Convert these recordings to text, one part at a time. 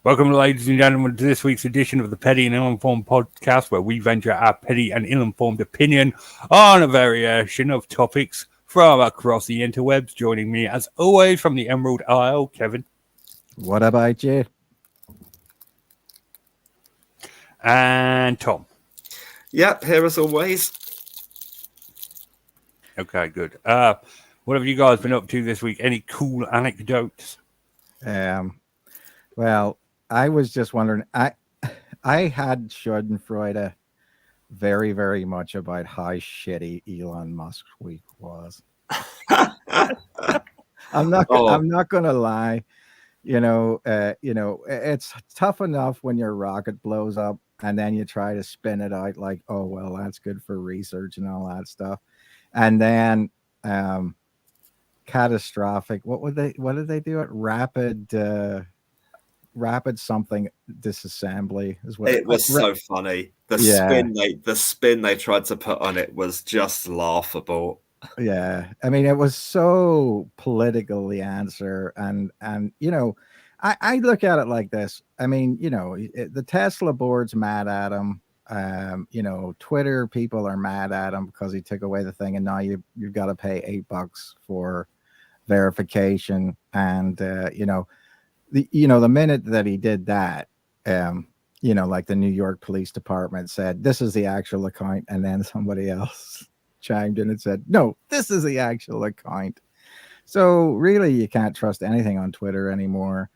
Welcome, ladies and gentlemen, to this week's edition of the Petty and Ill-Informed podcast, where we venture our petty and ill-informed opinion on a variation of topics from across the interwebs. Joining me, as always, from the Emerald Isle, Kevin. What about you? And Tom. Yep, here as always. Okay, good. What have you guys been up to this week? Any cool anecdotes? Well, I was just wondering. I had Schadenfreude very, very much about how shitty Elon Musk's week was. I'm not gonna lie. It's tough enough when your rocket blows up and then you try to spin it out like, oh well, that's good for research and all that stuff, and then catastrophic. What did they do? Rapid something disassembly is what it was. So funny. The spin they tried to put on it was just laughable. Yeah, I mean, it was so political, the answer, and I look at it like this. I mean, the Tesla board's mad at him. Twitter people are mad at him because he took away the thing, and now you've got to pay $8 for verification, and the minute that he did that, like the New York Police Department said, this is the actual account. And then somebody else chimed in and said, no, this is the actual account. So really, you can't trust anything on Twitter anymore.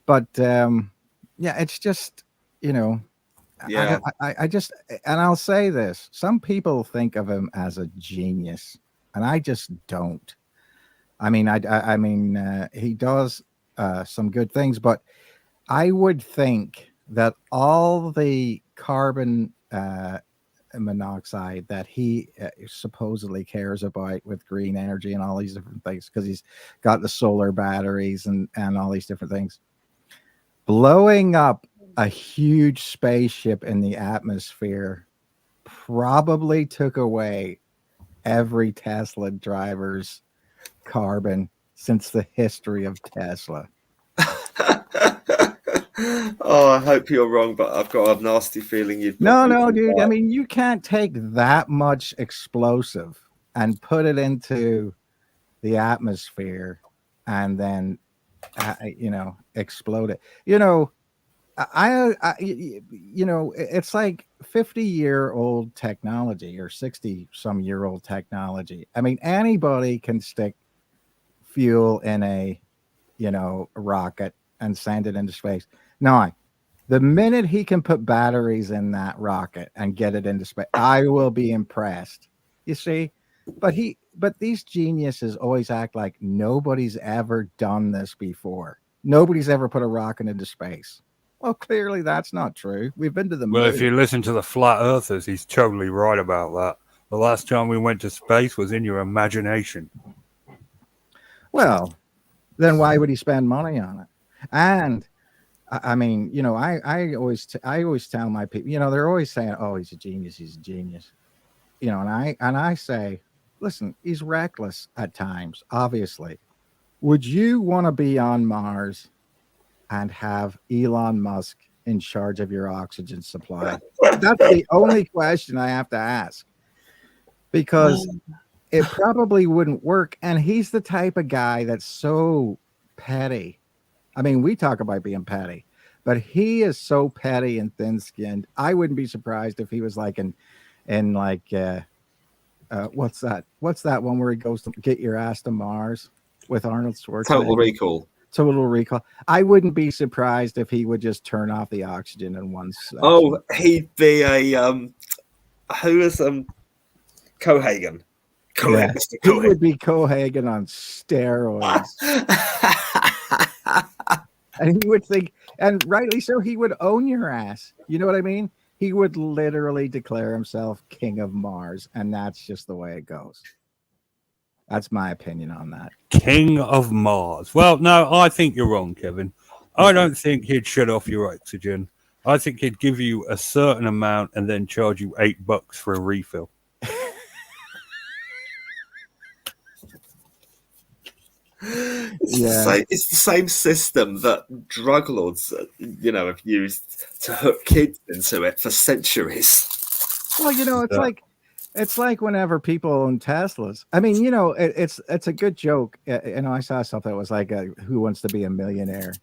But it's just, I just, and I'll say this, some people think of him as a genius, and I just don't. I mean, he does some good things, but I would think that all the carbon monoxide that he supposedly cares about with green energy and all these different things, because he's got the solar batteries and all these different things, blowing up a huge spaceship in the atmosphere probably took away every Tesla driver's carbon since the history of Tesla. Oh, I hope you're wrong, but I've got a nasty feeling you'd... No, dude. I mean, you can't take that much explosive and put it into the atmosphere and then, explode it. It's like 50-year-old technology or 60-some-year-old technology. I mean, anybody can stick fuel in a rocket and send it into space. Now, the minute he can put batteries in that rocket and get it into space, I will be impressed. You see, but these geniuses always act like nobody's ever done this before. Nobody's ever put a rocket into space. Well, clearly that's not true. We've been to the moon. Well, if you listen to the flat earthers, he's totally right about that. The last time we went to space was in your imagination. Well, then why would he spend money on it? And I mean, I always tell my people, they're always saying, "Oh, he's a genius. He's a genius." And I say, listen, he's reckless at times. Obviously, would you want to be on Mars and have Elon Musk in charge of your oxygen supply? That's the only question I have to ask, because it probably wouldn't work. And he's the type of guy that's so petty. I mean, we talk about being petty, but he is so petty and thin-skinned. I wouldn't be surprised if he was like in like what's that one where he goes to get your ass to Mars with Arnold Schwarzenegger? Total Recall. I wouldn't be surprised if he would just turn off the oxygen in one section. Oh, he'd be a who is Cohagen. Yeah, he would be Cohagen on steroids. And he would think, and rightly so, he would own your ass. You know what I mean? He would literally declare himself king of Mars, and that's just the way it goes. That's my opinion on that. King of Mars. Well, no, I think you're wrong, Kevin. I don't think he'd shut off your oxygen. I think he'd give you a certain amount and then charge you $8 for a refill. It's the same system that drug lords, have used to hook kids into it for centuries. Well, it's like whenever people own Teslas. I mean, it's a good joke. I saw something that was like, "Who wants to be a millionaire?"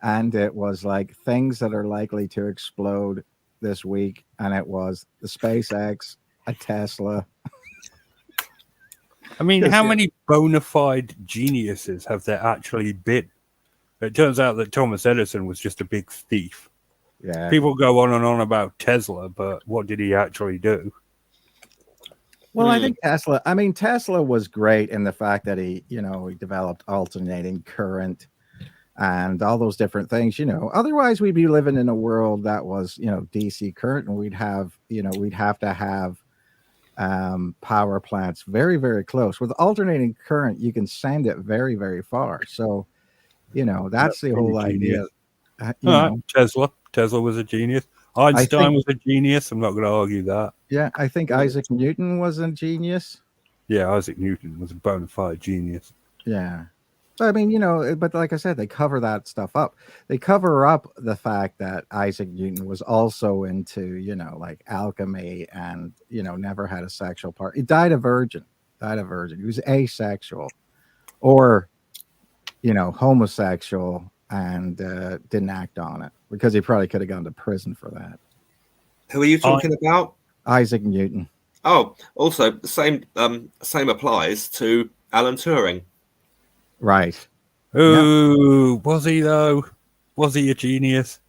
And it was like things that are likely to explode this week, and it was the SpaceX, a Tesla. I mean, how many bona fide geniuses have there actually been? It turns out that Thomas Edison was just a big thief. Yeah. People go on and on about Tesla, but what did he actually do? Well, I think Tesla was great in the fact that he developed alternating current and all those different things, Otherwise, we'd be living in a world that was, DC current, and we'd have to have power plants very, very close. With alternating current, you can send it very, very far. So, that's the whole idea. Tesla was a genius. Einstein was a genius. I'm not going to argue that. Yeah, I think Isaac Newton was a genius. Yeah, Isaac Newton was a bona fide genius. Yeah. But I mean, but like I said, they cover that stuff up. They cover up the fact that Isaac Newton was also into, like alchemy and, never had a sexual part. He died a virgin. He was asexual or, homosexual and didn't act on it because he probably could have gone to prison for that. Who are you talking about? Isaac Newton. Oh, also the same applies to Alan Turing. Right. Ooh, was he though? Was he a genius?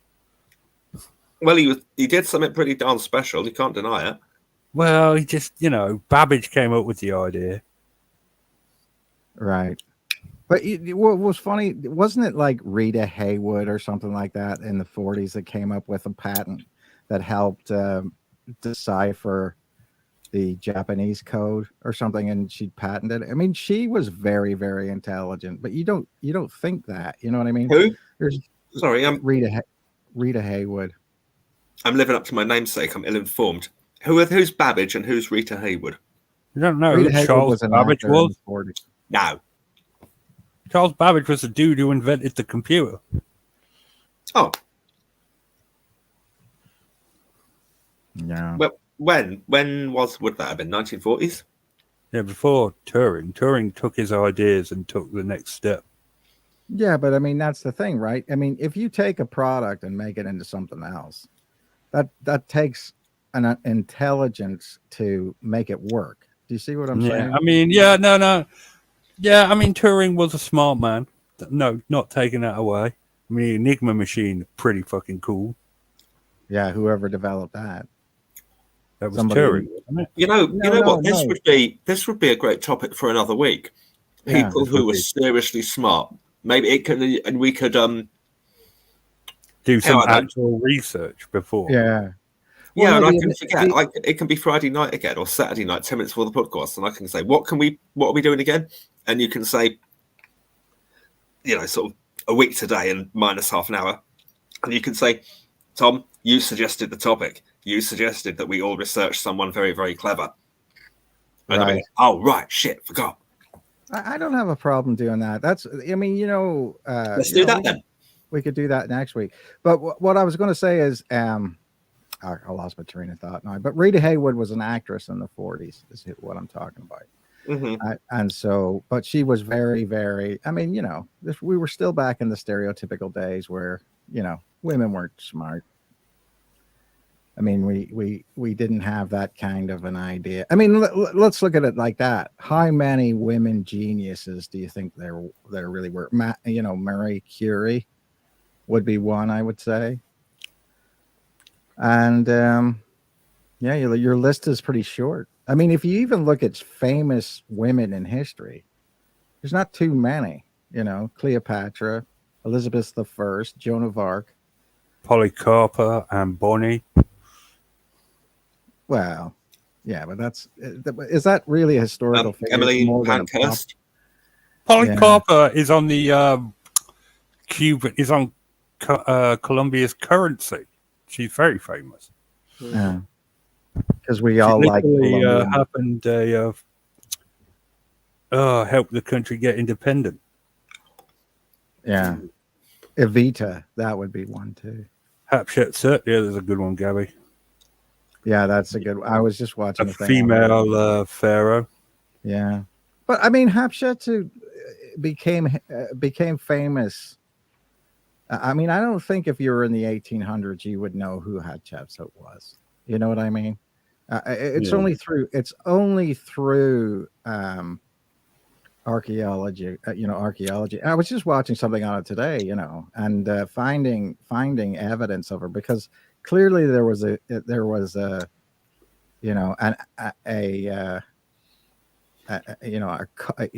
Well, he did something pretty darn special. You can't deny it. Well, he just, Babbage came up with the idea. Right. But what was funny, wasn't it like Rita Hayworth or something like that in the 40s that came up with a patent that helped decipher the Japanese code or something, and she patented it? I mean, she was very, very intelligent, but you don't think that, you know what I mean? Who? Sorry, Rita Hayworth. I'm living up to my namesake. I'm ill-informed. Who's Babbage and who's Rita Hayworth? You don't know who Charles Babbage was? No. Charles Babbage was the dude who invented the computer. Oh. Yeah. Well, would that have been 1940s? Yeah, before Turing. Turing took his ideas and took the next step. Yeah, but I mean, that's the thing, right? I mean, if you take a product and make it into something else, that takes an intelligence to make it work. Do you see what I'm saying? I mean, no. Yeah, I mean, Turing was a smart man. No, not taking that away. I mean, Enigma machine, pretty fucking cool. Yeah, whoever developed that. That was Turing, wasn't it? You know what? This would be a great topic for another week. People who were seriously smart. Maybe it could, and we could do some actual research before. Yeah. Yeah, and I can forget. It can be Friday night again or Saturday night, 10 minutes before the podcast, and I can say, what are we doing again? And you can say, sort of a week today and minus half an hour. And you can say, Tom, you suggested the topic. You suggested that we all research someone very, very clever. And right. Like, oh, right, shit, forgot. I don't have a problem doing that. Let's do that then. We could do that next week. But what I was going to say is, I lost my train of thought now. But Rita Hayworth was an actress in the 40s, is what I'm talking about. Mm-hmm. But she was very, very, I mean, we were still back in the stereotypical days where, women weren't smart. I mean, we didn't have that kind of an idea. I mean, let's look at it like that. How many women geniuses do you think there really were? Marie Curie would be one, I would say. And your list is pretty short. I mean, if you even look at famous women in history, there's not too many. Cleopatra, Elizabeth I, Joan of Arc, Polycarpa, and Bonnie. Well, yeah, but is that really a historical figure? Emily Pankhurst. Polycarpa is on the Colombia's currency. She's very famous. Yeah, because we all like happened. Help the country get independent. Yeah. Evita, that would be one too. Hatshepsut, yeah, there's a good one, Gabby. Yeah, that's a good. I was just watching A a thing. female pharaoh. Yeah, but I mean, Hatshepsut became famous. I mean, I don't think if you were in the 1800s, you would know who Hatshepsut was. You know what I mean? It's only through archaeology. Archaeology. I was just watching something on it today. And finding evidence of her, because clearly there was a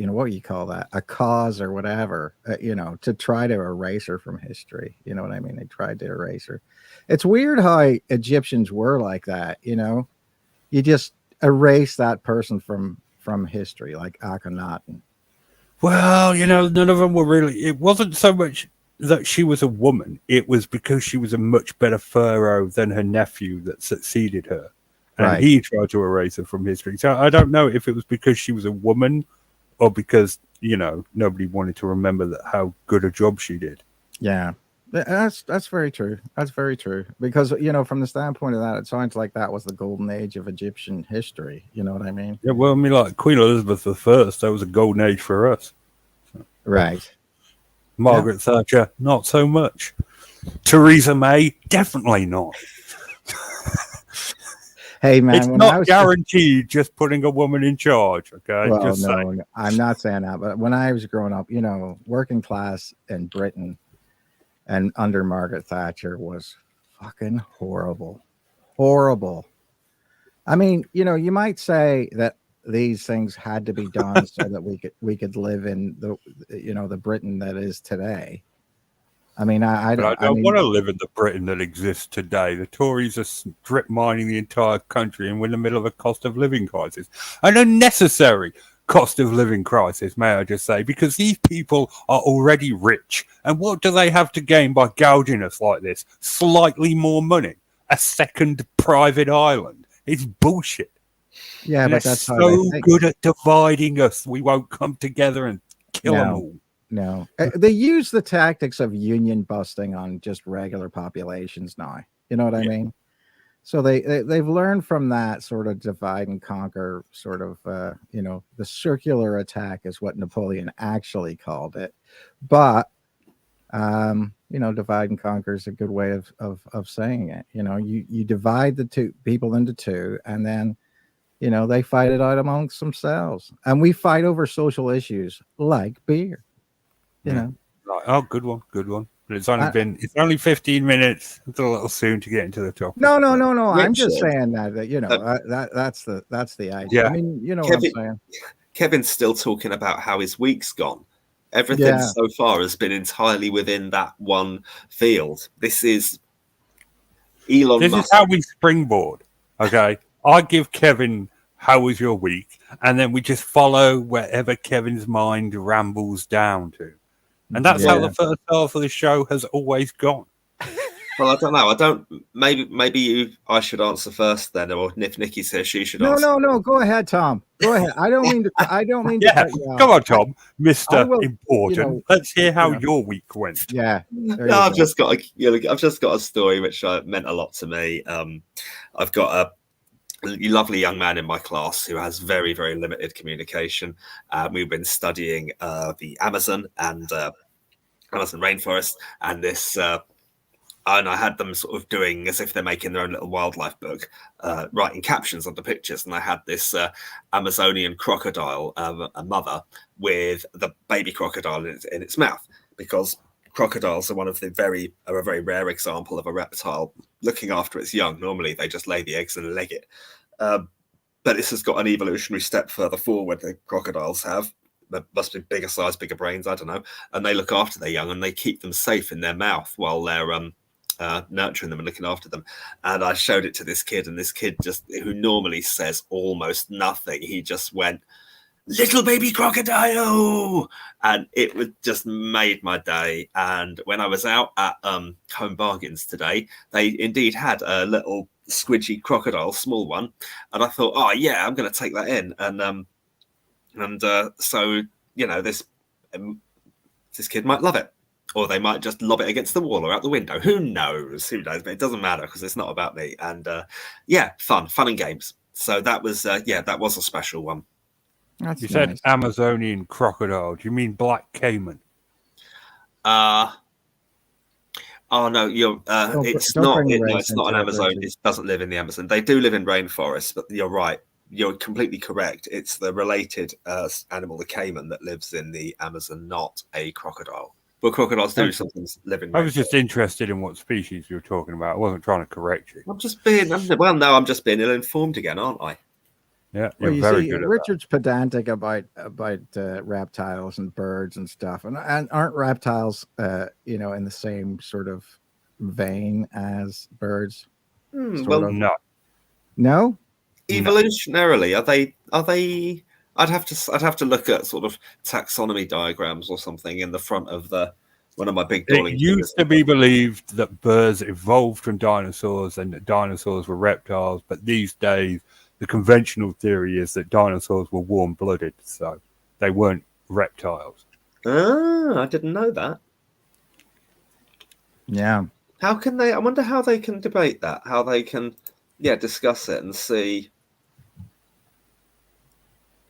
what do you call that? A cause or whatever, to try to erase her from history. You know what I mean? They tried to erase her. It's weird how Egyptians were like that. You just erase that person from history, like Akhenaten. Well, none of them were really. It wasn't so much that she was a woman. It was because she was a much better pharaoh than her nephew that succeeded her. And Right. he tried to erase her from history. So I don't know if it was because she was a woman or because, nobody wanted to remember how good a job she did. Yeah, that's very true. That's very true. Because, from the standpoint of that, it sounds like that was the golden age of Egyptian history. You know what I mean? Yeah, well, I mean, like Queen Elizabeth I, that was a golden age for us. Right. Margaret Thatcher, not so much. Theresa May, definitely not. Hey man, it's not guaranteed just putting a woman in charge. Okay, well, just no, I'm not saying that. But when I was growing up, working class in Britain and under Margaret Thatcher was fucking horrible. I mean, you might say that these things had to be done so that we could live in the Britain that is today. I mean, I don't want to live in the Britain that exists today. The Tories are strip mining the entire country, and we're in the middle of a cost of living crisis, an unnecessary cost of living crisis, may I just say, because these people are already rich, and what do they have to gain by gouging us like this? Slightly more money, a second private island. It's bullshit. Yeah, and but that's so good at dividing us. We won't come together and kill them all. No, they use the tactics of union busting on just regular populations now. You know what I mean? So they've learned from that sort of divide and conquer sort of, the circular attack is what Napoleon actually called it. But, divide and conquer is a good way of saying it. You divide the two people into two, and then, they fight it out amongst themselves. And we fight over social issues like beer. Oh, good one. But it's only 15 minutes. It's a little soon to get into the topic. No. I'm just saying that's the idea. Yeah. I mean, what I'm saying. Kevin's still talking about how his week's gone. Everything so far has been entirely within that one field. This is Elon Musk. This is how we springboard. Okay. I give Kevin, how was your week? And then we just follow wherever Kevin's mind rambles down to. And that's how the first half of the show has always gone. Well, I don't know. Maybe I should answer first then, or if Nikki says she should answer. No. Go ahead, Tom. Go ahead. I don't mean to cut you off. Come on, Tom, Mr. Important. Let's hear how your week went. Yeah. I've just got a story which meant a lot to me. I've got a lovely young man in my class who has very, very limited communication. We've been studying the Amazon and Amazon rainforest, and this and I had them sort of doing as if they're making their own little wildlife book, writing captions on the pictures. And I had this Amazonian crocodile, a mother with the baby crocodile in its mouth, because crocodiles are a very rare example of a reptile looking after its young. Normally they just lay the eggs and leg it. But this has got an evolutionary step further forward. The crocodiles have, there must be bigger size, bigger brains, I don't know. And they look after their young and they keep them safe in their mouth while they're nurturing them and looking after them. And I showed it to this kid, and this kid who normally says almost nothing, he just went, "Little baby crocodile," and it just made my day. And when I was out at Home Bargains today, they indeed had a little squidgy crocodile, small one, and I thought, oh yeah, I'm going to take that in. And so this kid might love it. Or they might just lob it against the wall or out the window. Who knows? Who knows? But it doesn't matter because it's not about me. And yeah, fun and games. So that was that was a special one. That's You nice. said Amazonian crocodile. Do you mean black caiman? Oh no, you're. It's not. It's not an Amazon. It doesn't live in the Amazon. They do live in rainforests, but you're right. You're completely correct. It's the related animal, the caiman, that lives in the Amazon, not a crocodile. But crocodiles do sometimes live in. I was just interested in what species you were talking about. I wasn't trying to correct you. I'm just being. Well, no, I'm just being ill-informed again, aren't I? Yeah, Well, you're very see, good at Richard's pedantic about reptiles and birds and stuff, and aren't reptiles, in the same sort of vein as birds? Well, No. Evolutionarily, are they? I'd have to look at sort of taxonomy diagrams or something in the front of one of my big. It used to be believed that birds evolved from dinosaurs and that dinosaurs were reptiles, but these days the conventional theory is that dinosaurs were warm-blooded, so they weren't reptiles. Ah, I didn't know that. Yeah. How can they? I wonder how they can debate that. How they can, discuss it and see.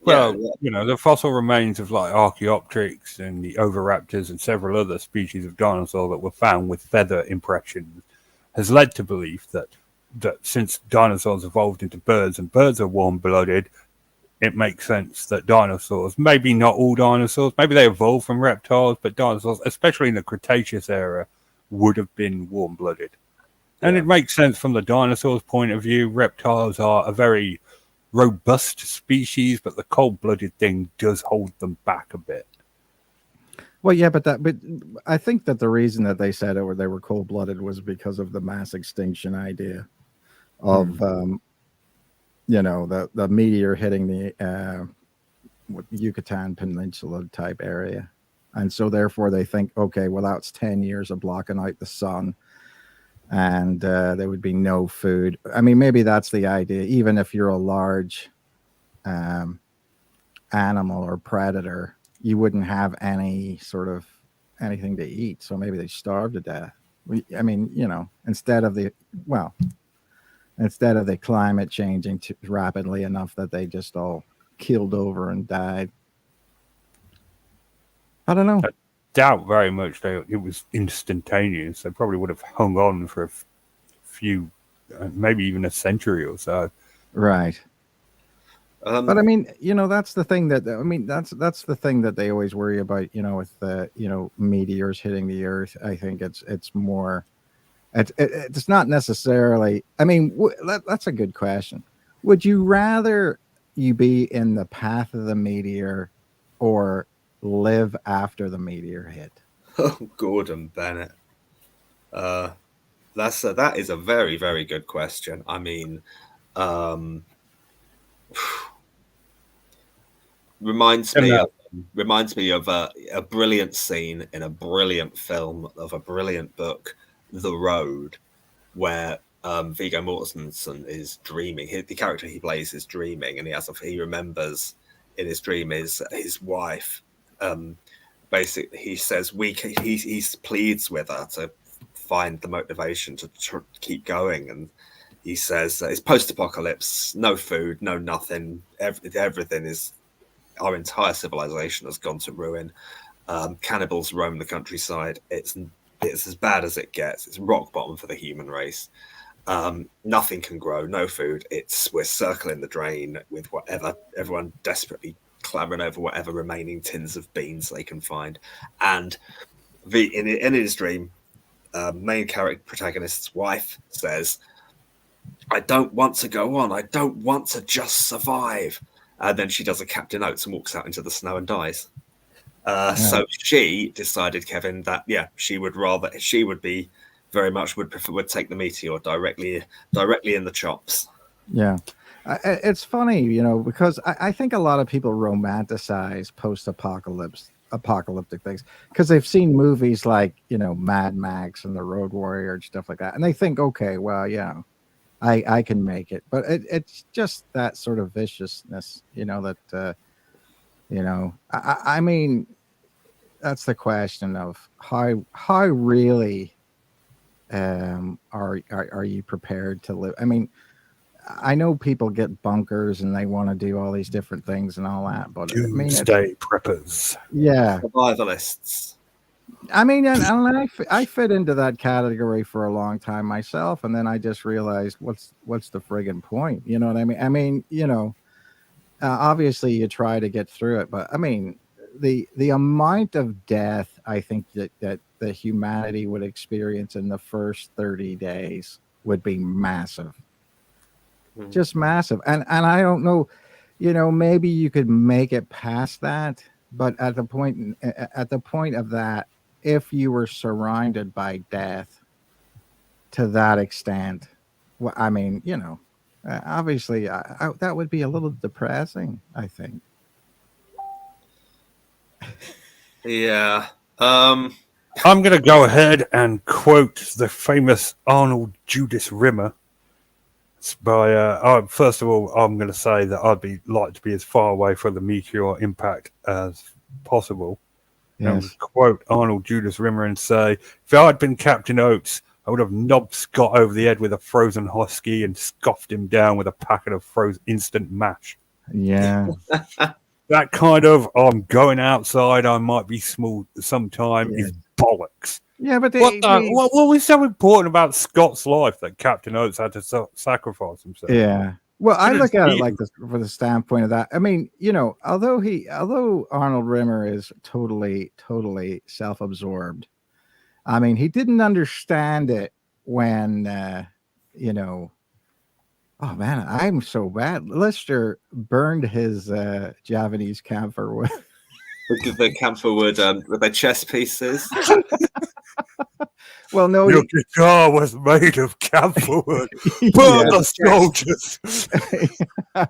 Well, the fossil remains of like Archaeopteryx and the Oviraptors and several other species of dinosaur that were found with feather impressions has led to belief that since dinosaurs evolved into birds and birds are warm-blooded, it makes sense that dinosaurs, maybe not all dinosaurs, maybe they evolved from reptiles, but dinosaurs, especially in the Cretaceous era, would have been warm-blooded. And it makes sense from the dinosaurs' point of view. Reptiles are a very robust species, but the cold-blooded thing does hold them back a bit. Well, yeah, but I think that the reason that they said they were cold-blooded was because of the mass extinction idea of the meteor hitting the Yucatan Peninsula type area, and so therefore they think, okay, well, that's 10 years of blocking out the sun, and there would be no food. I mean, maybe that's the idea. Even if you're a large animal or predator, you wouldn't have any sort of anything to eat, so maybe they starve to death. I mean, instead of the climate changing rapidly enough that they just all keeled over and died. I don't know. I doubt very much it was instantaneous. They probably would have hung on for a few, maybe even a century or so. Right. But I mean, that's the thing that's the thing that they always worry about, with meteors hitting the earth. I think it's more, it's not necessarily, I mean, that's a good question. Would you rather you be in the path of the meteor or live after the meteor hit? Oh, Gordon Bennett. That is a very, very good question. I mean, reminds me of a brilliant scene in a brilliant film of a brilliant book, The Road, where Viggo Mortensen is dreaming. The character he plays is dreaming, and he remembers in his dream is his wife. Basically, he says he pleads with her to find the motivation to keep going, and he says it's post-apocalypse, no food, no nothing, everything is. Our entire civilization has gone to ruin. Cannibals roam the countryside. It's as bad as it gets. It's rock bottom for the human race. Nothing can grow, no food. We're circling the drain with whatever, everyone desperately clamoring over whatever remaining tins of beans they can find. And in his dream, main character protagonist's wife says, I don't want to go on. I don't want to just survive. And then she does a Captain Oates and walks out into the snow and dies. So she decided, Kevin, that she would be very much would take the meteor directly in the chops. Yeah, it's funny, because I think a lot of people romanticize post-apocalyptic things because they've seen movies like Mad Max and The Road Warrior and stuff like that, and they think, okay, well, I can make it, but it's just that sort of viciousness, I mean, that's the question of how really are you prepared to live? I mean, I know people get bunkers and they want to do all these different things and all that, but I mean, Doomsday preppers. yeah. Survivalists. I mean, and I fit into that category for a long time myself, and then I just realized what's the friggin' point? You know what I mean? I mean, you know, obviously you try to get through it, but I mean, the amount of death I think that humanity would experience in the first 30 days would be massive, just massive. And I don't know, you know, maybe you could make it past that, but at the point of that, if you were surrounded by death to that extent, well, I mean, you know, obviously that would be a little depressing, I think. Yeah. I'm going to go ahead and quote the famous Arnold Judas Rimmer. It's by, first of all, I'm going to say that I'd like to be as far away from the meteor impact as possible. Yes. And quote Arnold Judas Rimmer and say, if I'd been Captain Oates, I would have knobbed Scott over the head with a frozen husky and scoffed him down with a packet of frozen instant mash. Yeah. That kind of, I'm going outside, I might be small sometime, is bollocks. Yeah, but what was so important about Scott's life that Captain Oates had to sacrifice himself? Yeah. Well, I look at it like this from the standpoint of that. I mean, you know, although Arnold Rimmer is totally self-absorbed, I mean, he didn't understand it when, you know, oh man, I'm so bad. Lister burned his Javanese camphor wood. With the camphor wood with their chess pieces. Well, no, your guitar was made of camphor wood. Burn the soldiers.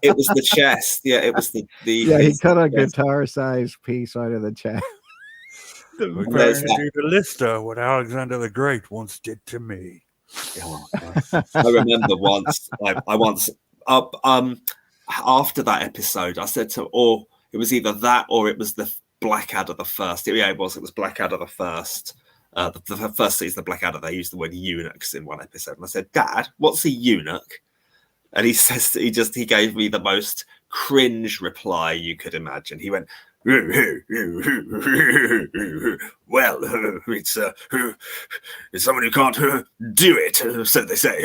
It was the chest. Yeah, it was the yeah, he cut a guitar-sized piece out of the chest. We're going to do the Lister, what Alexander the Great once did to me. I remember once, I once after that episode, I said to, or it was either that or it was the Blackadder the First. Yeah, it was Blackadder the First. The first season of Blackadder, they used the word eunuchs in one episode. And I said, Dad, what's a eunuch? And he says, he gave me the most cringe reply you could imagine. He went, well, it's someone who can't do it, so they say.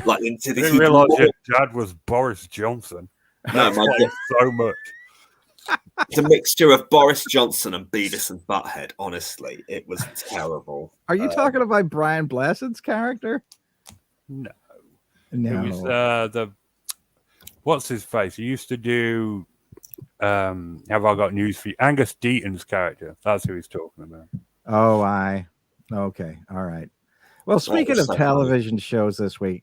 Like into the. I didn't realise your dad was Boris Johnson. No, my dad so much. It's a mixture of Boris Johnson and Beavis and Butthead. Honestly, it was terrible. Are you talking about Brian Blessed's character? No. No. It was the what's his face? He used to do. Have I got news for you? Angus Deaton's character. That's who he's talking about. Oh, okay, all right. Well, speaking of television shows this week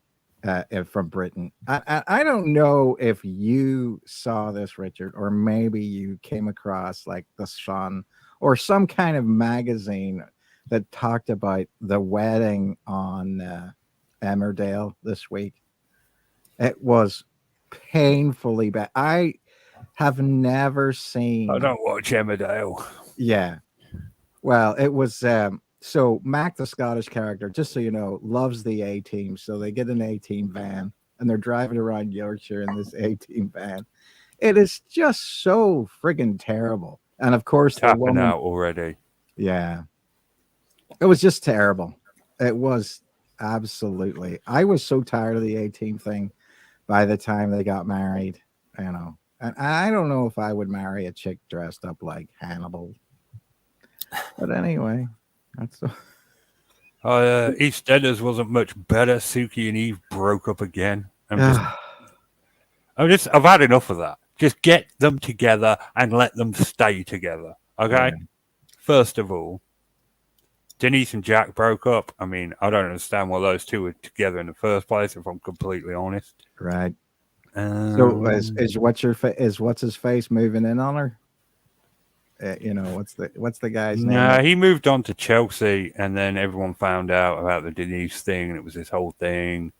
from Britain, I don't know if you saw this, Richard, or maybe you came across like The Sun or some kind of magazine that talked about the wedding on Emmerdale this week. It was painfully bad. I have never seen. I don't watch Emmerdale. Yeah. Well, it was so Mac, the Scottish character, just so you know, loves the A-Team. So they get an A-Team van and they're driving around Yorkshire in this A-Team van. It is just so friggin' terrible. And of course, tapping out already. Yeah. It was just terrible. It was absolutely. I was so tired of the A-Team thing by the time they got married, you know. And I don't know if I would marry a chick dressed up like Hannibal. But anyway, that's EastEnders wasn't much better. Suki and Eve broke up again. I've had enough of that. Just get them together and let them stay together. Okay? Yeah. First of all, Denise and Jack broke up. I mean, I don't understand why those two were together in the first place, if I'm completely honest. Right. So is what's his face moving in on her? You know, what's the guy's name? No, he moved on to Chelsea, and then everyone found out about the Denise thing, and it was this whole thing.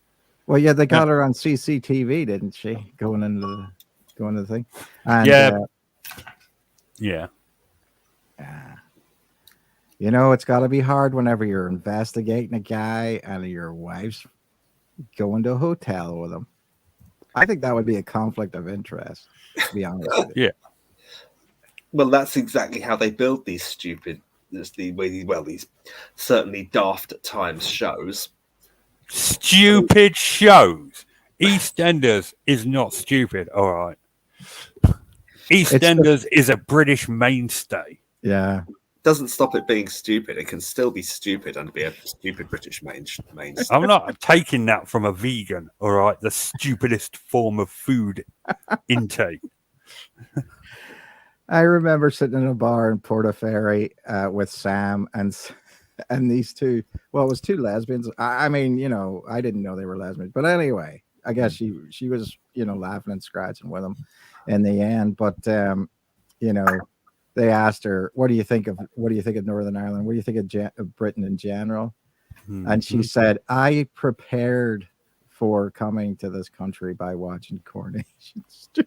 Well, yeah, they got her on CCTV, didn't she? Going into the thing. And, yeah. Yeah. You know, it's got to be hard whenever you're investigating a guy and your wife's going to a hotel with him. I think that would be a conflict of interest, to be honest with you. Yeah. Well, that's exactly how they build these these certainly daft at times shows. Stupid shows. EastEnders is not stupid. All right. EastEnders is a British mainstay. Yeah. Doesn't stop it being stupid. It can still be stupid and be a stupid British mainstay. I'm not taking that from a vegan. All right. The stupidest form of food intake. I remember sitting in a bar in Portaferry with Sam and these two. Well, it was two lesbians. I mean, you know, I didn't know they were lesbians, but anyway, I guess she was, you know, laughing and scratching with them in the end. But you know, they asked her, "What do you think of Northern Ireland? What do you think of Britain in general?" Mm-hmm. And she said, "I prepared for coming to this country by watching Coronation Street."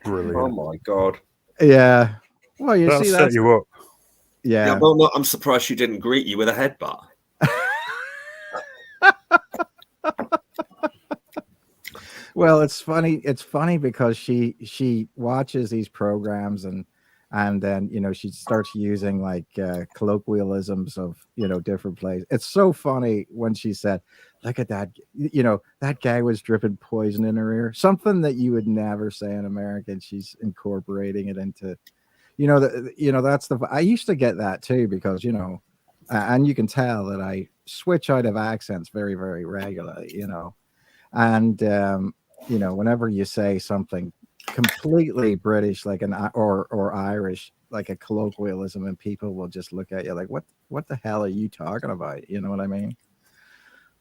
Brilliant. Oh my god! Yeah. Well, you That'll see, set that's you up. yeah. Well, no, I'm surprised she didn't greet you with a headbutt. Well, it's funny. It's funny because she watches these programs and then, you know, she starts using like colloquialisms of, you know, different places. It's so funny when she said, "Look at that, you know, that guy was dripping poison in her ear." Something that you would never say in America. And she's incorporating it into, you know, that's I used to get that too, because, you know, and you can tell that I switch out of accents very, very regularly, you know, and you know, whenever you say something completely British, like or Irish, like a colloquialism, and people will just look at you like, what the hell are you talking about? You know what I mean?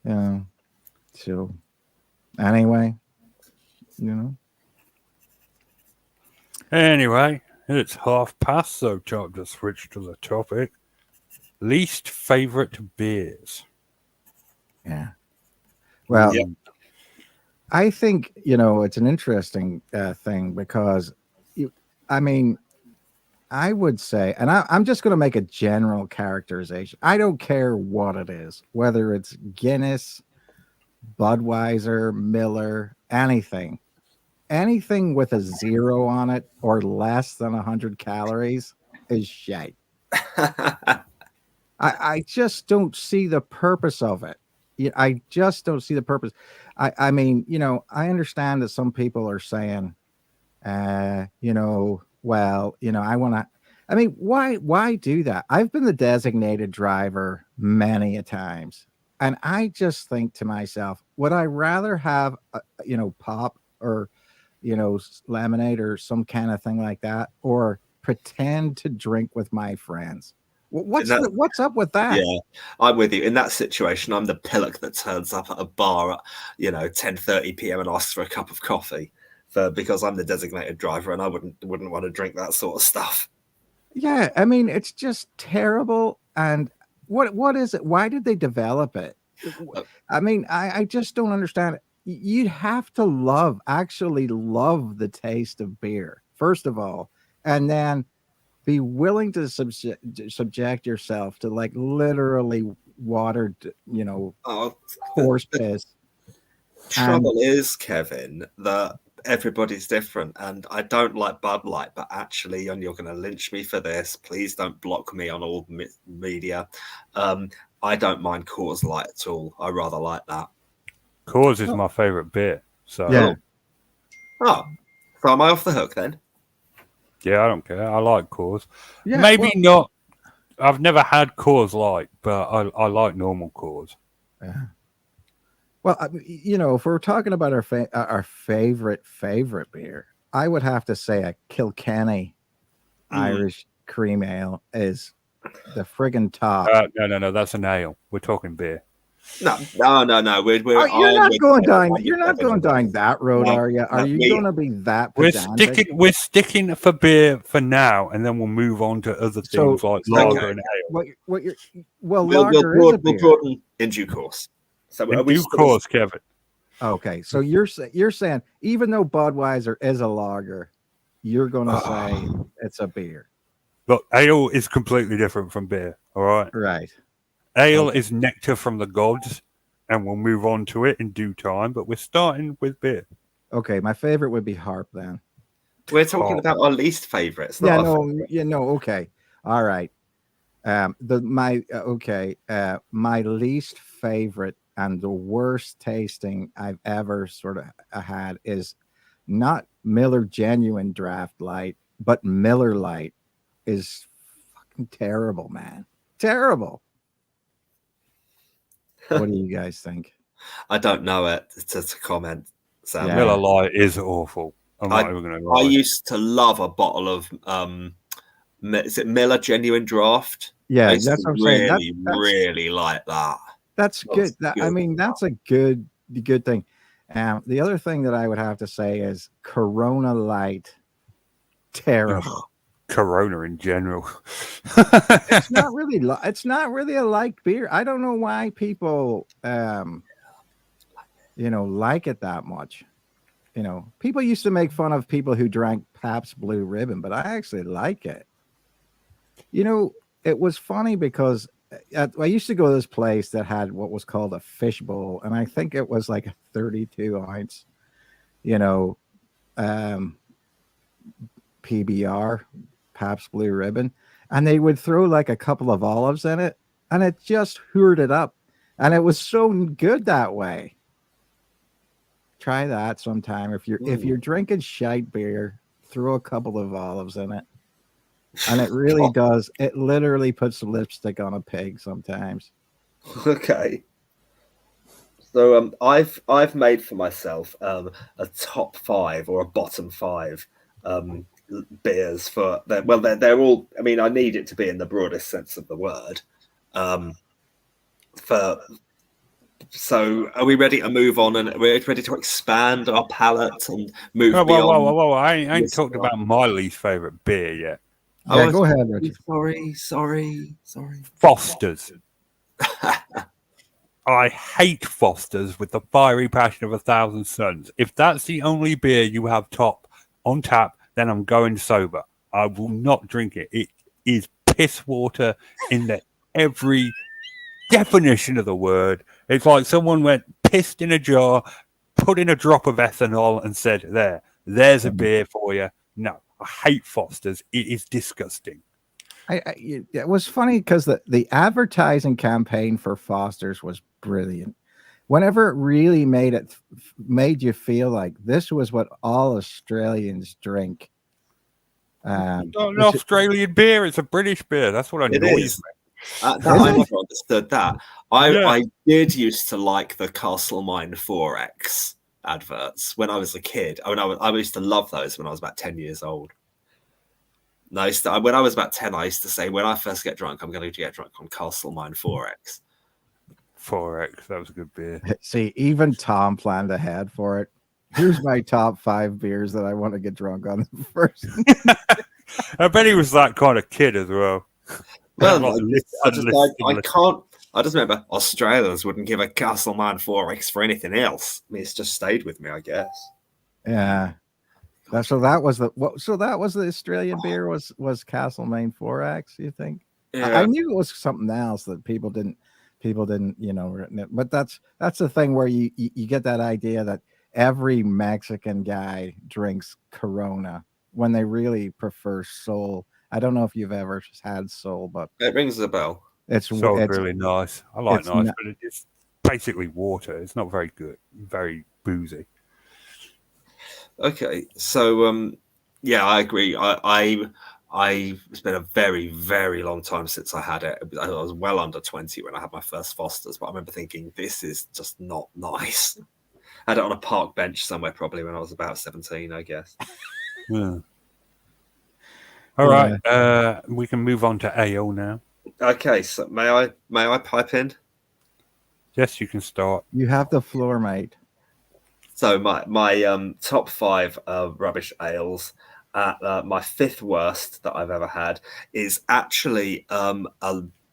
Yeah. So anyway, you know. Anyway, it's past, so time to switch to the topic. Least favorite beers. Yeah. Well, Yep. I think, you know, it's an interesting thing because, I mean, I would say, and I'm just going to make a general characterization. I don't care what it is, whether it's Guinness, Budweiser, Miller, anything with a 0 on it or less than 100 calories is shite. I just don't see the purpose of it. I just don't see the purpose. I mean, you know, I understand that some people are saying, you know, well, you know, I mean, why do that? I've been the designated driver many a times, and I just think to myself, would I rather have, you know, pop or, you know, lemonade or some kind of thing like that, or pretend to drink with my friends? What's up with that? Yeah, I'm with you. In that situation, I'm the pillock that turns up at a bar at, you know, 10:30 p.m. and asks for a cup of coffee because I'm the designated driver and I wouldn't want to drink that sort of stuff. Yeah, I mean, it's just terrible. And what is it? Why did they develop it? I mean, I just don't understand it. You'd have to actually love the taste of beer, first of all, and then be willing to subject yourself to like literally watered, you know, horse piss. Trouble is, Kevin, that everybody's different, and I don't like Bud Light, but actually, and you're going to lynch me for this, please don't block me on all media. I don't mind Coors Light at all. I rather like that. Coors is my favorite beer. So Yeah. Oh, so am I off the hook then? yeah, I don't care. I like Coors. Yeah, Maybe not. I've never had Coors Light, but I like normal Coors. Yeah. Well, you know, if we're talking about our favorite beer, I would have to say a Kilkenny Irish cream ale is the friggin' top. No, that's an ale. We're talking beer. No. You're not going down that road, are you? Are you going to be that pedantic? We're sticking for beer for now, and then we'll move on to other things like lager and ale. Lager is a beer. We'll broaden in due course. So in due course, Kevin. Okay, so you're saying even though Budweiser is a lager, you're going to say it's a beer. Look, ale is completely different from beer. All right. Right. Ale Okay. is nectar from the gods, and we'll move on to it in due time. But we're starting with beer. Okay. My favorite would be Harp then. We're talking Oh. about our least favorites. Yeah. Not our No. Yeah. No. Okay. All right. My least favorite and the worst tasting I've ever sort of had is not Miller Genuine Draft Light, but Miller Light is fucking terrible, man. Terrible. What do you guys think? I don't know it to comment. Sam. Yeah. Miller Lite is awful. I'm not I- even going to I lie. used to love a bottle of is it Miller Genuine Draft? Yeah, I used that's to what I'm saying. really, That's really like that. that's That's good. I good. mean, that's a good thing. The other thing that I would have to say is Corona Light. Terrible. Corona in general. It's not really. It's not really a light beer. I don't know why people, like it that much. People used to make fun of people who drank Pabst Blue Ribbon, but I actually like it. It was funny because I used to go to this place that had what was called a fish bowl, and I think it was like a 32 ounce, PBR, Pabst Blue Ribbon, and they would throw like a couple of olives in it, and it just hoored it up, and it was so good that way. Try that sometime if you're drinking shite beer, throw a couple of olives in it. And it really does. It literally puts lipstick on a pig sometimes. Okay. So I've made for myself a top 5 or a bottom 5 beers for they're all. I mean, I need it to be in the broadest sense of the word. So are we ready to move on, and we're ready to expand our palate and move beyond? Whoa. I ain't talked about my least favorite beer yet. Yeah, go ahead, Richard. Sorry. Foster's. I hate Foster's with the fiery passion of 1,000 suns. If that's the only beer you have on tap, then I'm going sober. I will not drink it. It is piss water in every definition of the word. It's like someone went pissed in a jar, put in a drop of ethanol, and said, there's a beer for you. No, I hate Foster's. It is disgusting. It was funny because the advertising campaign for Foster's was brilliant. Whenever it really made you feel like this was what all Australians drink. Not an Australian beer. It's a British beer. That's what annoys me. I never understood that. I did used to like the Castlemaine 4X adverts when I was a kid. I used to love those when I was about 10 years old. When I was about 10, I used to say, when I first get drunk, I'm going to get drunk on Castlemaine 4X. 4X, that was a good beer. See, even Tom planned ahead for it. Here's my top 5 beers that I want to get drunk on first. I bet he was that kind of kid as well. Well, I just remember Australians wouldn't give a Castlemaine 4X for anything else. I mean, it's just stayed with me, I guess. Yeah. So that was the Australian beer was Castlemaine 4X, you think? Yeah. I knew it was something else that people didn't, but that's the thing where you get that idea that every Mexican guy drinks Corona when they really prefer Sol. I don't know if you've ever had Sol, but It rings a bell. It's really nice. I like nice, but it's basically water. It's not very good. Very boozy. Okay, so yeah, I agree. It's been a very, very long time since I had it. I was well under 20 when I had my first Foster's, but I remember thinking, this is just not nice. I had it on a park bench somewhere, probably when I was about 17, I guess. Yeah. All right, we can move on to ale now. Okay, so may I pipe in? Yes, you can start. You have the floor, mate. So my top 5 rubbish ales. My 5th worst that I've ever had is actually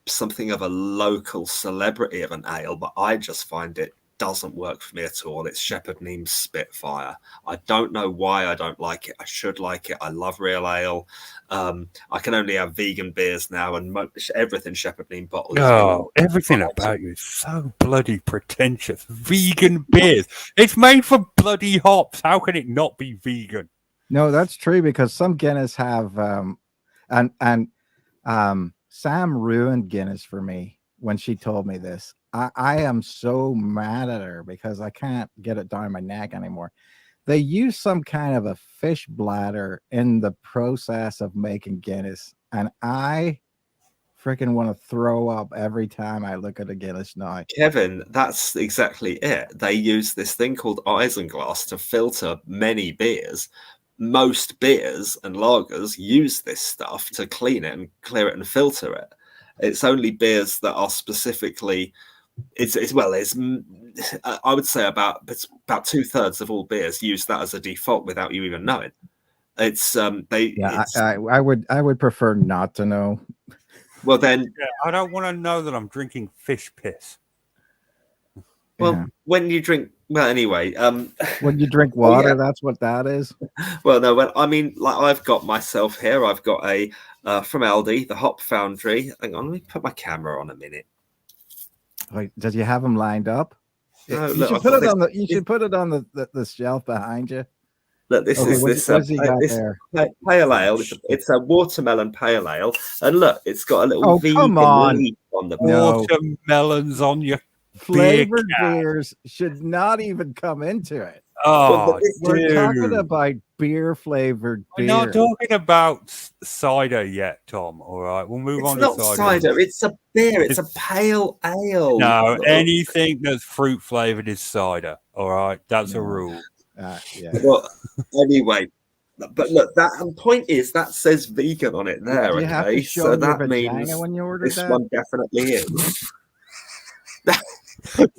something of a local celebrity of an ale, but I just find it doesn't work for me at all. It's Shepherd Neame Spitfire. I don't know why I don't like it. I should like it. I love real ale. I can only have vegan beers now, and everything Shepherd Neame bottle. Oh, everything about you is so bloody pretentious. Vegan beers. It's made from bloody hops. How can it not be vegan? No, that's true, because some Guinness have Sam ruined Guinness for me when she told me this. I am so mad at her because I can't get it down my neck anymore. They use some kind of a fish bladder in the process of making Guinness, and I freaking want to throw up every time I look at a Guinness now. Kevin, that's exactly it. They use this thing called isinglass to filter many beers. Most beers and lagers use this stuff to clean it and clear it and filter it. It's only beers that are specifically, I would say about 2/3 of all beers use that as a default without you even knowing. I would prefer not to know. Well, then, I don't want to know that I'm drinking fish piss. Well, when you drink, well, anyway, when you drink water, that's what that is. Well, no, like I've got myself here. I've got a from Aldi, the Hop Foundry. Hang on, let me put my camera on a minute. Wait, does you have them lined up? No, you should put it on the shelf behind you. Look, this pale ale. It's a watermelon pale ale, and look, it's got a little vegan leaf on the watermelons on your flavored beers should not even come into it. Oh, we're talking about beer flavored beer. We're not talking about cider yet, Tom. All right, we'll move on to cider. It's not cider. It's a beer. It's a pale ale. No, anything that's fruit flavored is cider. All right, that's a rule. Yeah. Well, anyway, but look, that point is that says vegan on it there. Do you have to show so that means when you order this one definitely is.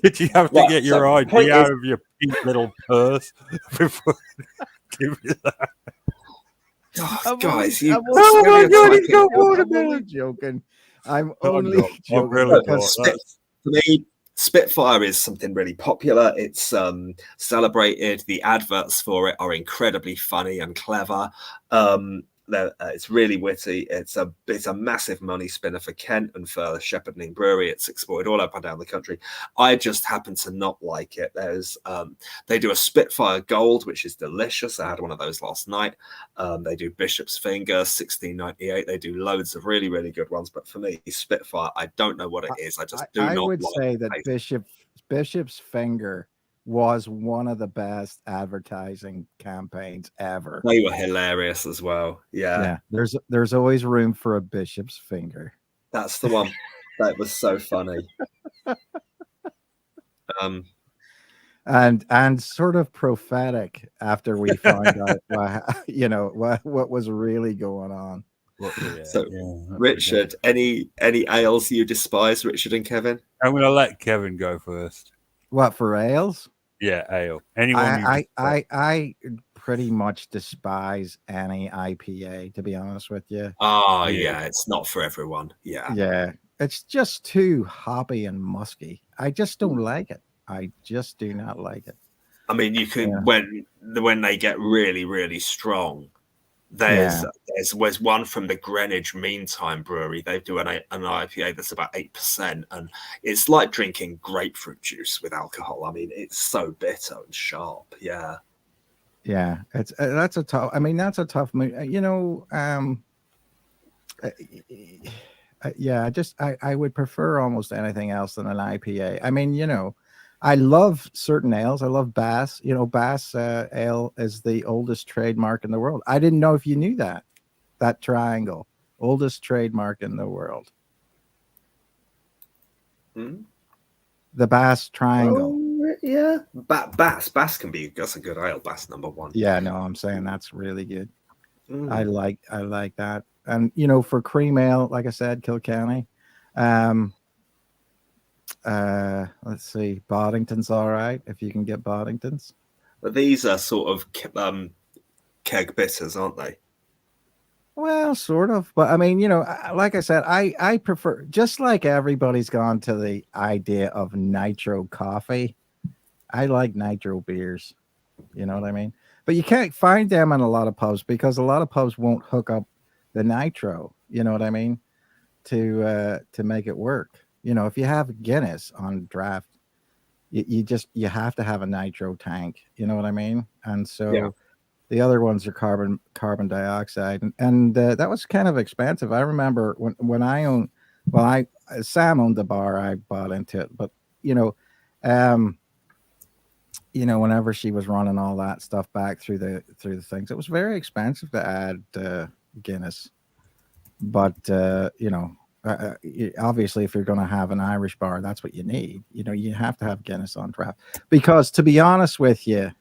Did you have to get your ID out of your pink little purse before give you that? Guys, he's got watermelon. Joking. I'm only joking. Really for me, Spitfire is something really popular. It's celebrated. The adverts for it are incredibly funny and clever. It's really witty. It's a massive money spinner for Kent and for Shepherd Neame Brewery. It's exported all up and down the country. I just happen to not like it. There's they do a Spitfire Gold, which is delicious. I had one of those last night. They do Bishop's Finger, 1698. They do loads of really, really good ones. But for me, Spitfire, I don't know what it is. I just do not. I would say that Bishop's Finger was one of the best advertising campaigns ever. They were hilarious as well. Yeah. There's always room for a Bishop's Finger. That's the one. That was so funny. And sort of prophetic after we found out what was really going on. Richard, any ales you despise, Richard and Kevin? I'm gonna let Kevin go first. What, for ales? Yeah, ale. Anyone? I pretty much despise any IPA, to be honest with you. Oh yeah, it's not for everyone. Yeah, it's just too hoppy and musky. I just don't like it. I just do not like it. I mean, you can when they get really, really strong. There's one from the Greenwich Meantime Brewery. They do an IPA that's about 8%, and it's like drinking grapefruit juice with alcohol. I mean, it's so bitter and sharp. Yeah, that's a tough. I mean, that's a tough. I would prefer almost anything else than an IPA. I mean, I love certain ales. I love Bass. Bass ale is the oldest trademark in the world. I didn't know if you knew that. That triangle, oldest trademark in the world. The Bass Triangle. Oh, yeah, Bass can be. That's a good ale. Bass #1. Yeah, no, I'm saying that's really good. I like that. And for cream ale, like I said, Kilkenny. Let's see, Boddington's all right if you can get Boddington's. But these are sort of keg bitters, aren't they? Well, sort of, but I mean, like I said, I prefer, just like everybody's gone to the idea of nitro coffee. I like nitro beers. You know what I mean? But you can't find them in a lot of pubs because a lot of pubs won't hook up the nitro. You know what I mean? To make it work. You know, if you have Guinness on draft, you have to have a nitro tank. You know what I mean? And so Yeah. the other ones are carbon dioxide, and that was kind of expensive. I remember when I owned, well, Sam owned the bar, I bought into it, but you know, um, whenever she was running all that stuff back through the things, it was very expensive to add Guinness. But obviously, if you're going to have an Irish bar, that's what you need. You know, you have to have Guinness on draft because, to be honest with you,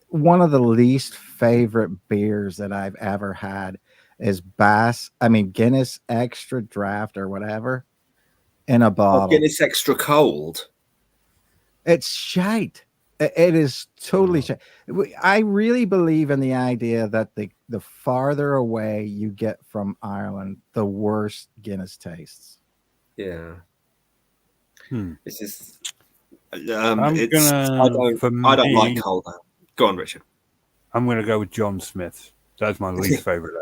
one of the least favorite beers that I've ever had is Guinness Extra Draft or whatever in a bottle. Guinness Extra Cold. It's shite. It is totally shite. I really believe in the idea that the farther away you get from Ireland, the worse Guinness tastes. Yeah. This is. I don't like cold ale. Go on, Richard. I'm going to go with John Smith. That's my least favorite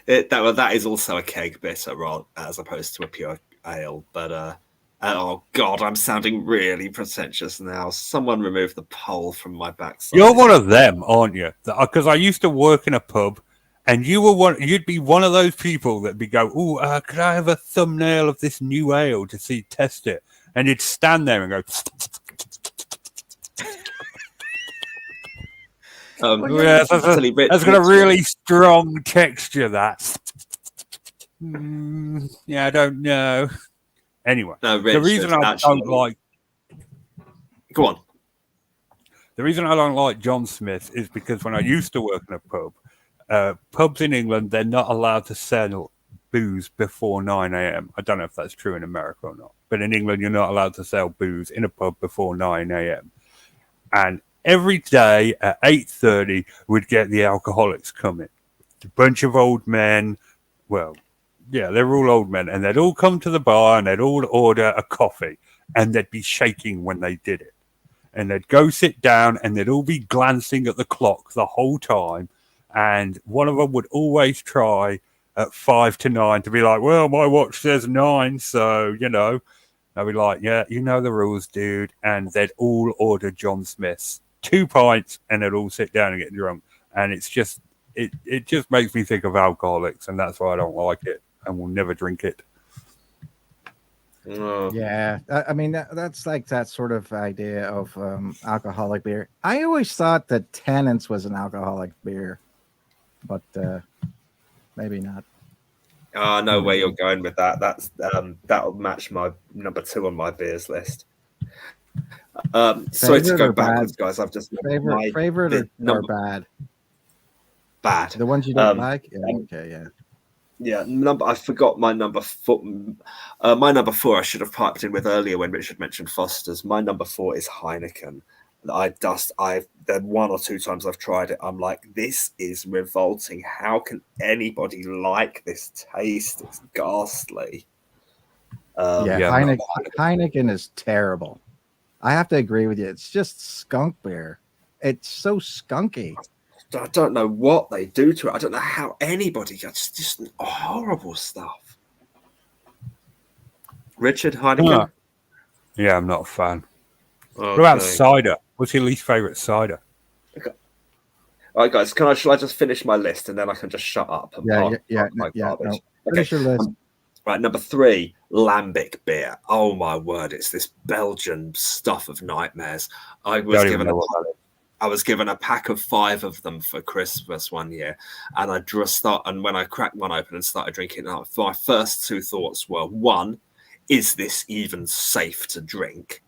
ale. That is also a keg bitter, as opposed to a pure ale. But oh god, I'm sounding really pretentious now. Someone remove the pole from my backside. You're one of them, aren't you? Because I used to work in a pub, and you'd be one of those people that'd be go, "Oh, could I have a thumbnail of this new ale to test it?" And you'd stand there and go. Yes, that's got a really strong texture. Yeah, I don't know. Anyway, Rich, the reason I don't like. Go on. The reason I don't like John Smith is because when I used to work in a pub, pubs in England, they're not allowed to sell booze before 9 a.m. I don't know if that's true in America or not, but in England, you're not allowed to sell booze in a pub before 9 a.m. And every day at 8:30, we'd get the alcoholics coming. A bunch of old men. Well, yeah, they're all old men. And they'd all come to the bar and they'd all order a coffee. And they'd be shaking when they did it. And they'd go sit down and they'd all be glancing at the clock the whole time. And one of them would always try at 5 to 9 to be like, well, my watch says 9, so, I'd be like, yeah, you know the rules, dude. And they'd all order John Smith's 2 pints and they'd all sit down and get drunk. And it's just, it just makes me think of alcoholics, and that's why I don't like it and will never drink it. Yeah, I mean, that's like that sort of idea of alcoholic beer. I always thought that Tennent's was an alcoholic beer, but maybe not. No way you're going with that. That'll match my number 2 on my beers list. Sorry to go backwards, guys. I've just favorite or bad. Bad. The ones you don't like. Yeah, okay, yeah. Yeah, I forgot my number 4. My number 4 I should have piped in with earlier when Richard mentioned Foster's. My number 4 is Heineken. The 1 or 2 times I've tried it, I'm like, this is revolting. How can anybody like this taste? It's ghastly. Heineken is terrible. I have to agree with you. It's just skunk beer. It's so skunky. I don't know what they do to it. I don't know how anybody gets just horrible stuff. Richard, Heineken? Yeah, I'm not a fan. Okay. What about cider? What's your least favourite cider? Okay. All right, guys, shall I just finish my list and then I can just shut up? And No. Finish your list. Right, number 3, Lambic beer. Oh my word, it's this Belgian stuff of nightmares. I was given a pack of 5 of them for Christmas one year, and and when I cracked one open and started drinking it, my first 2 thoughts were: 1, is this even safe to drink?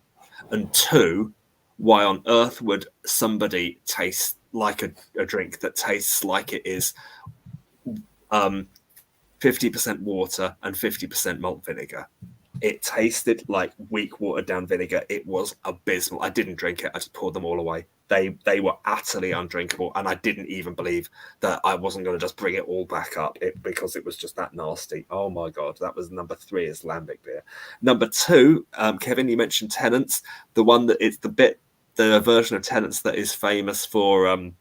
And 2, why on earth would somebody taste like a drink that tastes like it is 50% water and 50% malt vinegar? It tasted like weak watered down vinegar. It was abysmal. I didn't drink it. I just poured them all away. They were utterly undrinkable, and I didn't even believe that I wasn't going to just bring it all back up because it was just that nasty. Oh my god, that was number 3 is lambic beer. Number 2, Kevin, you mentioned Tennent's. The one that it's the version of Tennent's that is famous for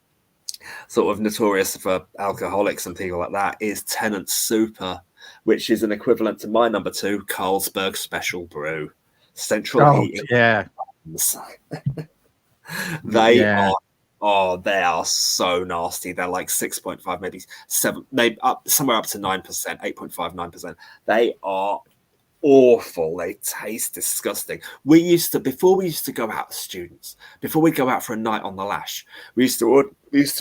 sort of notorious for alcoholics and people like that is Tennent's Super, which is an equivalent to my number 2, Carlsberg Special Brew. Central heating. Yeah. They are so nasty. They're like 6.5, maybe 7, maybe up somewhere up to 9%, 8.5, 9%. They are awful. They taste disgusting. Before we used to go out as students, before we go out for a night on the lash, we used to have we used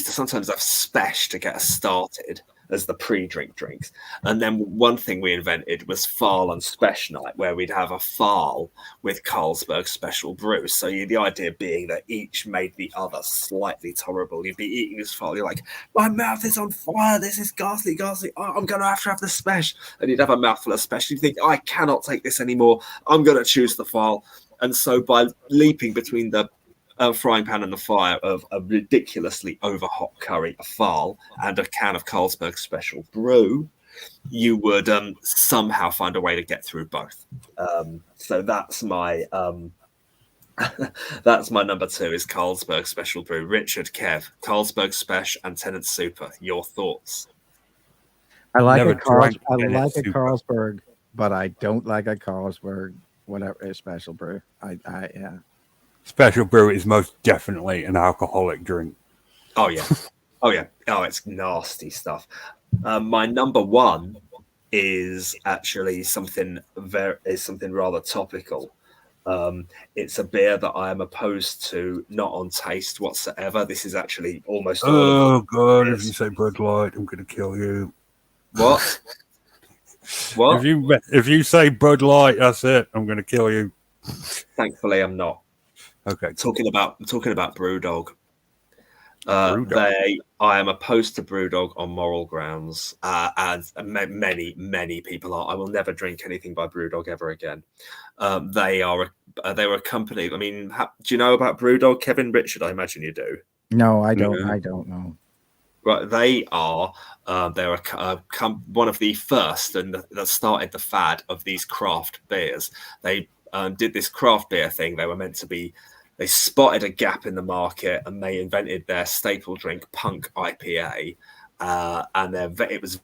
to sometimes have spesh to get us started as the pre-drink drinks. And then one thing we invented was Farl and Spesh night, where we'd have a Farl with Carlsberg Special Brew. So the idea being that each made the other slightly tolerable. You'd be eating this Farl, you're like, my mouth is on fire, this is ghastly. Oh, I'm going to have the Spesh. And you'd have a mouthful of Spesh. You'd think, I cannot take this anymore. I'm going to choose the Farl. And so by leaping between the frying pan and the fire of a ridiculously over hot curry, a Farl, and a can of Carlsberg Special Brew, you would somehow find a way to get through both. So that's my that's my number 2 is Carlsberg Special Brew. Richard, Kev, Carlsberg Spesh and Tennent's Super. Your thoughts? I like a Carlsberg, but I don't like a Carlsberg whatever a Special Brew. Yeah. Special Brew is most definitely an alcoholic drink. Oh yeah. Oh it's nasty stuff. My number 1 is actually something rather topical. It's a beer that I am opposed to, not on taste whatsoever. This is actually almost. Oh god! If you say Bud Light, I'm going to kill you. What? What? If you say Bud Light, that's it. I'm going to kill you. Thankfully, I'm not. Okay. Talking about BrewDog. I am opposed to BrewDog on moral grounds, as many people are. I will never drink anything by BrewDog ever again. They were a company. I mean, do you know about BrewDog, Kevin? Richard, I imagine you do. No, I don't. I don't know. Right, they're one of the first and that started the fad of these craft beers. They did this craft beer thing. They were meant to be. They spotted a gap in the market and they invented their staple drink, Punk IPA, and it was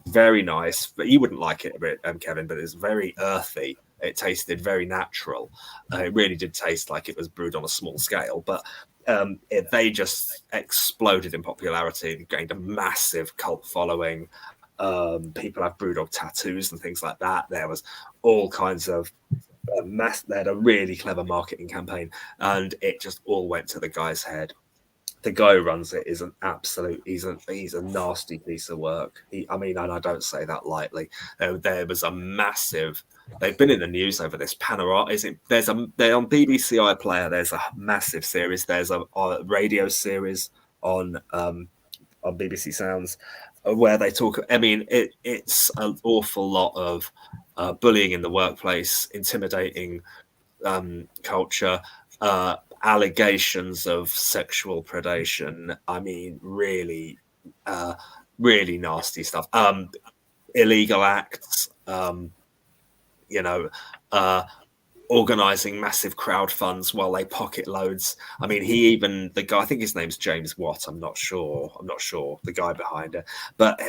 very nice. But you wouldn't like it, Kevin. But it was very earthy. It tasted very natural. It really did taste like it was brewed on a small scale. But they just exploded in popularity. They gained a massive cult following. People have BrewDog tattoos and things like that. There was all kinds of they had a really clever marketing campaign, and it just all went to the guy's head. The guy who runs it is he's a nasty piece of work. And I don't say that lightly. There was a massive. They've been in the news over this panorama. They're on BBC iPlayer. There's a massive series. There's a radio series on BBC Sounds where they talk. I mean, it's an awful lot of bullying in the workplace, intimidating culture, allegations of sexual predation. I mean, really, really nasty stuff. Illegal acts. Organizing massive crowd funds while they pocket loads. I mean, the guy, I think his name's James Watt. I'm not sure the guy behind it, but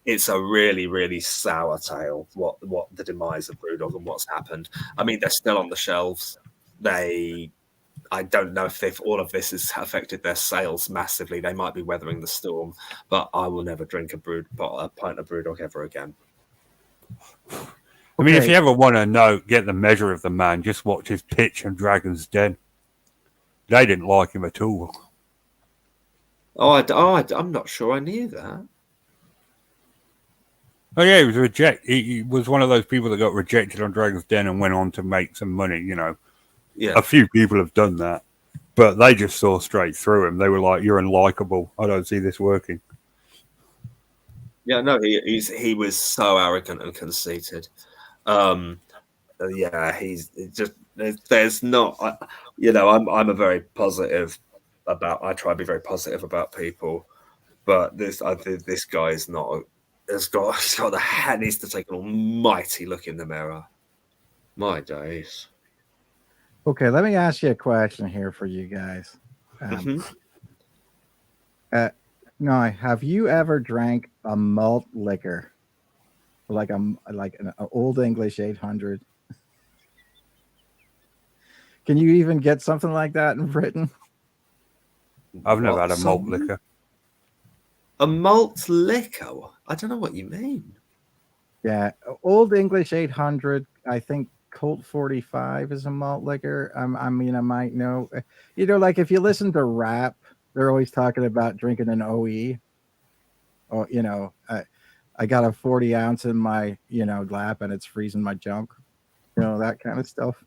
it's a really, really sour tale. What the demise of BrewDog and what's happened. I mean, they're still on the shelves. I don't know if all of this has affected their sales massively. They might be weathering the storm, but I will never drink a pint of BrewDog ever again. I mean, if you ever want to get the measure of the man, just watch his pitch on Dragon's Den. They didn't like him at all. I'm not sure I knew that. Oh yeah, he was rejected. He was one of those people that got rejected on Dragon's Den and went on to make some money. Yeah. A few people have done that, but they just saw straight through him. They were like, "You're unlikable. I don't see this working." Yeah, no, he was so arrogant and conceited. Yeah, he's just there's not, I'm a very positive about. I try to be very positive about people, but I think this guy is not. He's got the hat. Needs to take an almighty look in the mirror. My days. Okay, let me ask you a question here for you guys. Mhm. No, have you ever drank a malt liquor, like an Old English 800? Can you even get something like that in Britain? I've never had a malt Some- liquor. A malt liquor? I don't know what you mean. Yeah, Old English 800. I think Colt 45 is a malt liquor. I mean, I might know. Like if you listen to rap, they're always talking about drinking an OE. Or I got a 40 ounce in my lap and it's freezing my junk. That kind of stuff.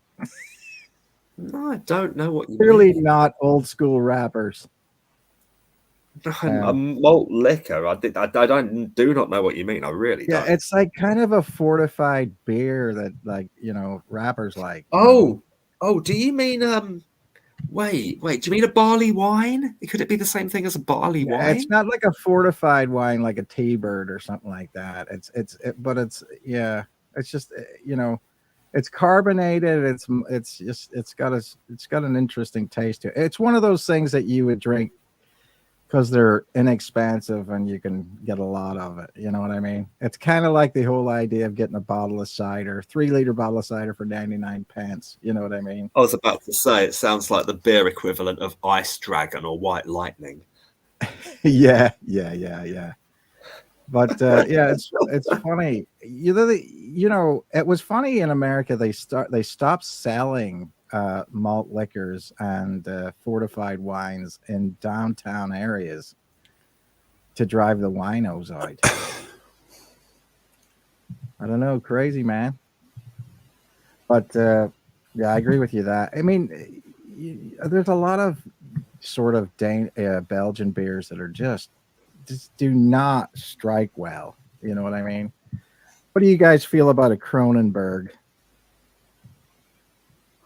No, I don't know what you Clearly mean. not old school rappers. A malt liquor. I do not know what you mean. I really Yeah, don't. it's like kind of a fortified beer that rappers like. Oh, do you mean wait, do you mean a barley wine? Could it be the same thing as a barley Yeah, wine? it's not like a fortified wine like a T-Bird or something like that. But it's just it's carbonated. It's got an interesting taste to it. It's one of those things that you would drink because they're inexpensive and you can get a lot of it. You know what I mean? It's kind of like the whole idea of getting a bottle of cider, 3-liter bottle of cider for 99 pence. You know what I mean? I was about to say it sounds like the beer equivalent of Ice Dragon or White Lightning. yeah. But yeah, it's funny. It was funny in America. They stopped selling malt liquors and fortified wines in downtown areas to drive the winos out. I don't know, crazy man. But yeah, I agree with you that. I mean, there's a lot of sort of Belgian beers that are just do not strike well. You know what I mean? What do you guys feel about a Kronenberg?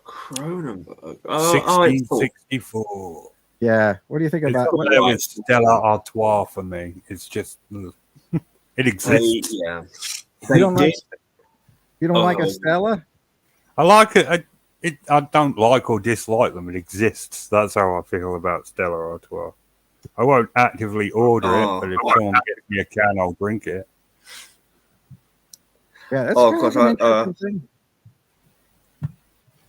Cronenberg. 1664. Yeah. What do you think about It's there with Stella Artois for me. It's just it exists. Yeah. You don't like a Stella? I like it. I don't like or dislike them. It exists. That's how I feel about Stella Artois. I won't actively order it, but if someone gets me a can, I'll drink it. Yeah, that's kind of an interesting thing.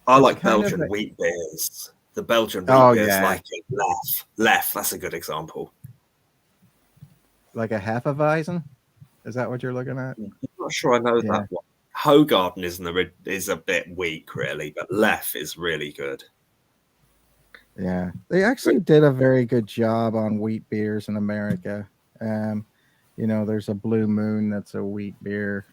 I like Belgian wheat beers. The Belgian wheat beers, like Lef. That's a good example. Like a Hefeweizen? Is that what you're looking at? I'm not sure I know that one. Hoegaarden is a bit weak, really, but Lef is really good. Yeah, they actually did a very good job on wheat beers in America. There's a Blue Moon that's a wheat beer.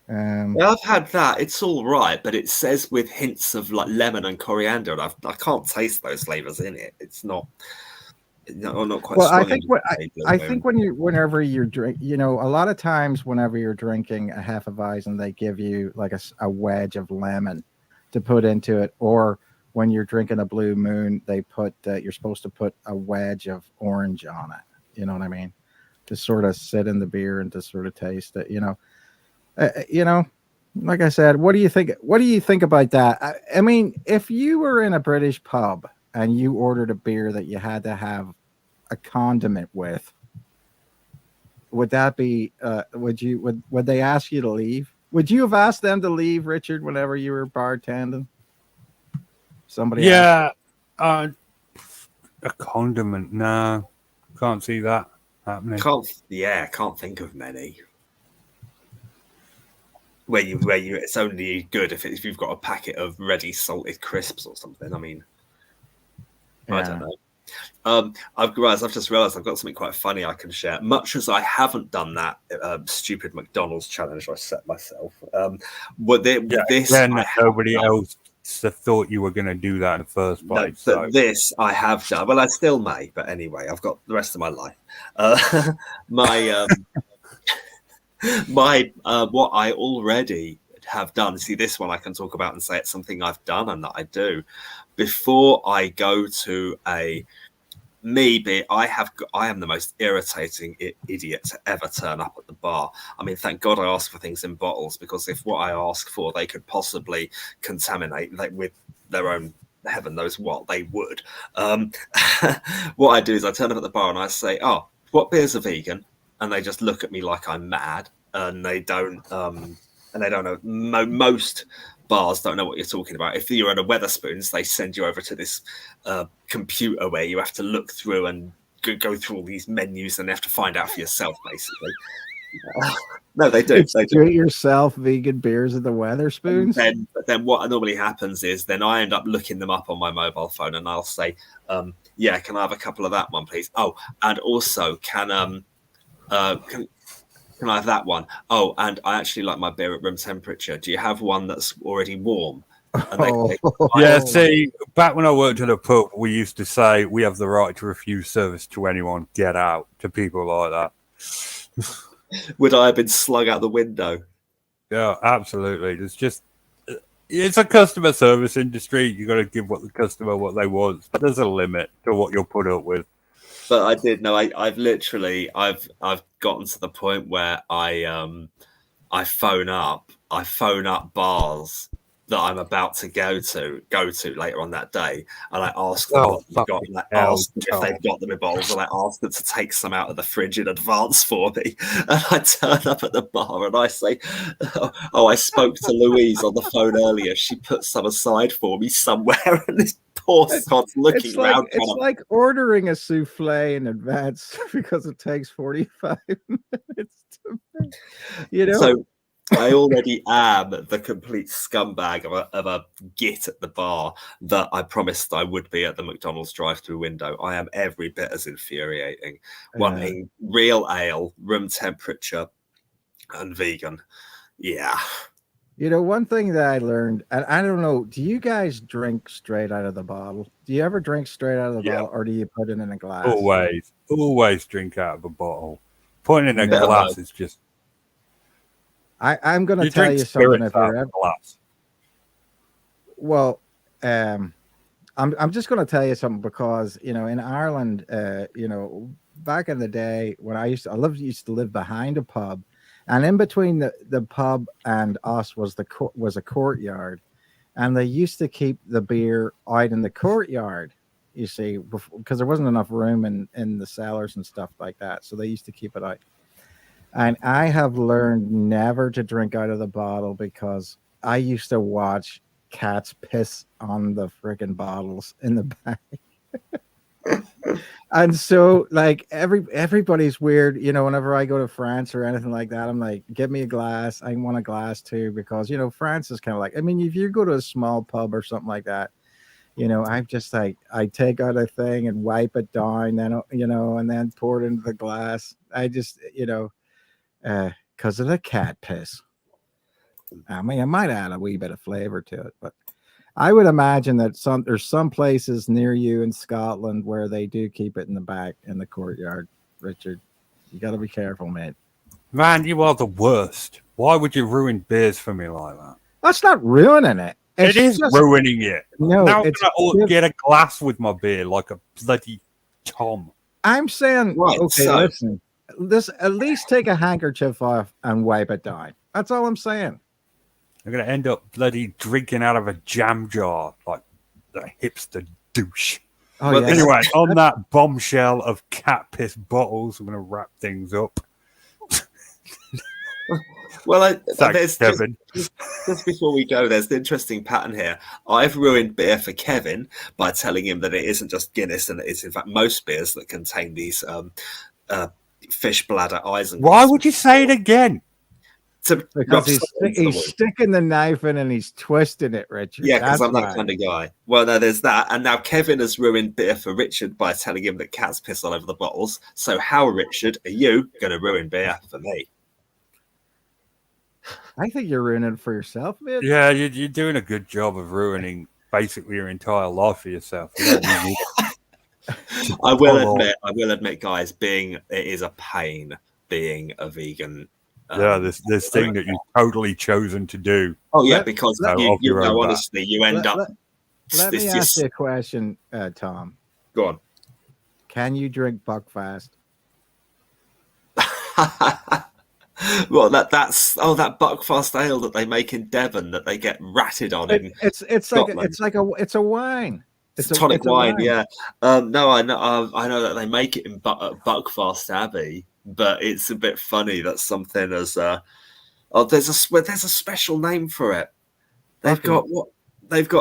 I've had that. It's all right, but it says with hints of like lemon and coriander, and I can't taste those flavors in it. It's not. No, not quite. Well, I think whenever you're drink, a lot of times whenever you're drinking a Hefeweizen, they give you like a wedge of lemon to put into it, or when you're drinking a Blue Moon, they put you're supposed to put a wedge of orange on it. You know what I mean? To sort of sit in the beer and to sort of taste it. Like I said, what do you think? What do you think about that? I mean, if you were in a British pub and you ordered a beer that you had to have a condiment with, would that be? Would they ask you to leave? Would you have asked them to leave, Richard, whenever you were bartending? Somebody? Yeah, a condiment. No, can't see that happening. Can't think of many. Where you it's only good if you've got a packet of ready salted crisps or something. I mean, I don't know. I've just realized I've got something quite funny I can share. Much as I haven't done that stupid McDonald's challenge I set myself, nobody else thought you were going to do that in the first place. No, but this I have done. Well, I still may, but anyway, I've got the rest of my life. My what I already have done. See, this one I can talk about and say it's something I've done and that I do. Before I go to I am the most irritating idiot to ever turn up at the bar. I mean, thank God I ask for things in bottles, because if what I ask for they could possibly contaminate with their own, heaven knows what, they would. What I do is I turn up at the bar and I say, "Oh, what beers are vegan?" And they just look at me like I'm mad, and they don't know. Most bars don't know what you're talking about. If you're at a Wetherspoons, they send you over to this computer where you have to look through and go through all these menus and have to find out for yourself, basically. No, they do. They do. Yourself vegan beers at the Wetherspoons. But then what normally happens is then I end up looking them up on my mobile phone, and I'll say, "Yeah, can I have a couple of that one, please? Oh, and also can I have that one? Oh, and I actually like my beer at room temperature. Do you have one that's already warm?" And they yeah, see, back when I worked at a pub, we used to say we have the right to refuse service to anyone. Get out, to people like that. Would I have been slung out the window? Yeah, absolutely. It's a customer service industry. You got to give the customer what they want, but there's a limit to what you'll put up with. But I did know. I've gotten to the point where I phone up bars that I'm about to go to later on that day, and I ask them what they've got, and I ask them if they've got them in bottles, and I ask them to take some out of the fridge in advance for me. And I turn up at the bar and I say, "Oh, I spoke to Louise on the phone earlier. She put some aside for me somewhere." And this poor sod's looking around. It's like ordering a souffle in advance because it takes 45 minutes to make. You know. So I already am the complete scumbag of a git at the bar that I promised I would be at the McDonald's drive-through window. I am every bit as infuriating. Wanting real ale, room temperature, and vegan. Yeah. You know, one thing that I learned, and I don't know, do you guys drink straight out of the bottle? Do you ever drink straight out of the bottle, or do you put it in a glass? Always drink out of a bottle. Putting in a glass is just... I'm going to tell you something. If you're ever, well, I'm just going to tell you something, because you know, in Ireland, you know, back in the day when I used to live behind a pub, and in between the pub and us was a courtyard, and they used to keep the beer out in the courtyard. You see, because there wasn't enough room in the cellars and stuff like that, so they used to keep it out. And I have learned never to drink out of the bottle, because I used to watch cats piss on the friggin' bottles in the back. And so, like, everybody's weird, you know. Whenever I go to France or anything like that, I'm like, "Give me a glass. I want a glass too," because you know, France is kind of like, I mean, if you go to a small pub or something like that, you know, I'm just like, I take out a thing and wipe it down, then you know, and then pour it into the glass. I just, you know. Because of the cat piss. I mean, I might add a wee bit of flavor to it, but I would imagine that there's some places near you in Scotland where they do keep it in the back in the courtyard. Richard, you got to be careful, mate. Man, you are the worst. Why would you ruin beers for me like that? That's not ruining it. It is ruining it. No, now I'm gonna get a glass with my beer like a bloody Tom. I'm saying, right, okay, listen. At least take a handkerchief off and wipe it down. That's all I'm saying. I'm going to end up bloody drinking out of a jam jar like the hipster douche. Oh, yeah. Anyway, on that bombshell of cat piss bottles, I'm going to wrap things up. Well, Thanks, Kevin. Just before we go, there's an interesting pattern here. I've ruined beer for Kevin by telling him that it isn't just Guinness, and it's in fact most beers that contain these fish bladder isinglass. Why would you say it again? Because he's sticking the knife in and he's twisting it, Richard. Yeah, because I'm that kind of guy. Well, no, there's that. And now Kevin has ruined beer for Richard by telling him that cats piss all over the bottles. So how, Richard, are you going to ruin beer for me? I think you're ruining it for yourself, man. Yeah, you're doing a good job of ruining basically your entire life for yourself. I will admit, guys, it is a pain being a vegan this thing that you've totally chosen to do. Oh yeah, Let- because let- you off your own know, bat. honestly, you end up. Let it's me just- ask you a question, Tom. Go on. Can you drink Buckfast? Well, that's that Buckfast ale that they make in Devon that they get ratted on in It's Scotland. it's a wine. It's a tonic wine, wine. yeah. No, I know that they make it in Buckfast Abbey, but it's a bit funny that something as there's a special name for it. They've got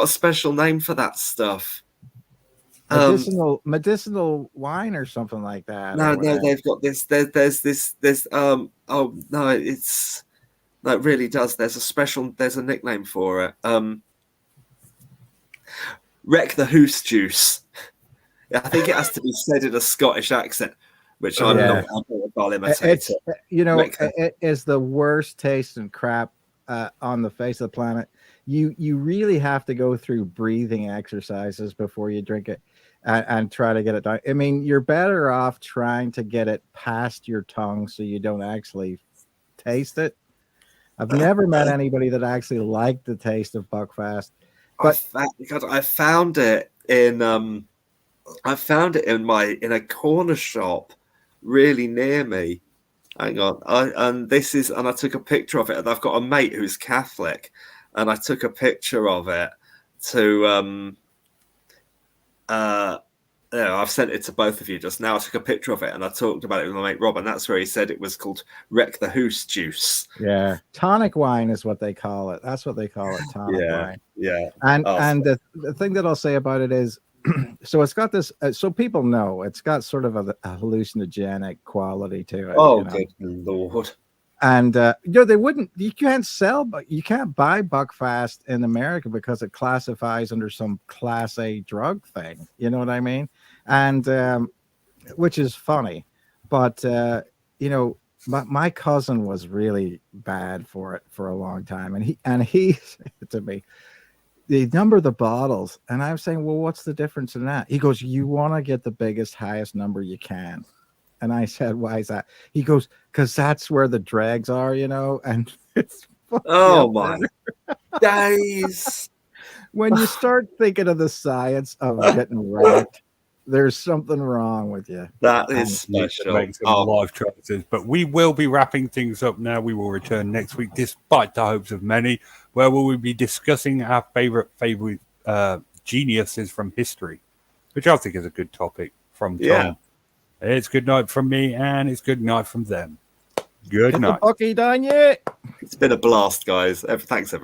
a special name for that stuff. Medicinal wine or something like that. No, they've got this. There's this. Oh no, it really does. There's a nickname for it. Wreck the Hoose Juice. I think it has to be said in a Scottish accent, which I'm not about imitating. It's it is the worst tasting crap on the face of the planet. You really have to go through breathing exercises before you drink it and try to get it done. I mean, you're better off trying to get it past your tongue so you don't actually taste it. I've never met anybody that actually liked the taste of Buckfast. But I found it in a corner shop really near me. Hang on, I took a picture of it, and I've got a mate who's Catholic, and I took a picture of it to I've sent it to both of you just now. I took a picture of it and I talked about it with my mate Rob, and that's where he said it was called Wreck the Hoose Juice. Yeah, tonic wine is what they call it. That's what they call it, tonic wine. Yeah. And the thing that I'll say about it is, so it's got this. So people know it's got sort of a hallucinogenic quality to it. Oh, good Lord! And you can't buy Buckfast in America because it classifies under some Class A drug thing. You know what I mean? And which is funny, but my cousin was really bad for it for a long time, and he said to me, they number the bottles, and I'm saying, well, what's the difference in that? He goes, you want to get the biggest, highest number you can. And I said, why is that? He goes, because that's where the dregs are, and it's my days. When you start thinking of the science of getting wrecked, there's something wrong with you. That is special. Make some life choices. But we will be wrapping things up now. We will return next week, despite the hopes of many, where we will be discussing our favorite geniuses from history, which I think is a good topic from Tom. Yeah. It's good night from me, and it's good night from them. Good night. Bucky done yet? It's been a blast, guys. Thanks, everyone.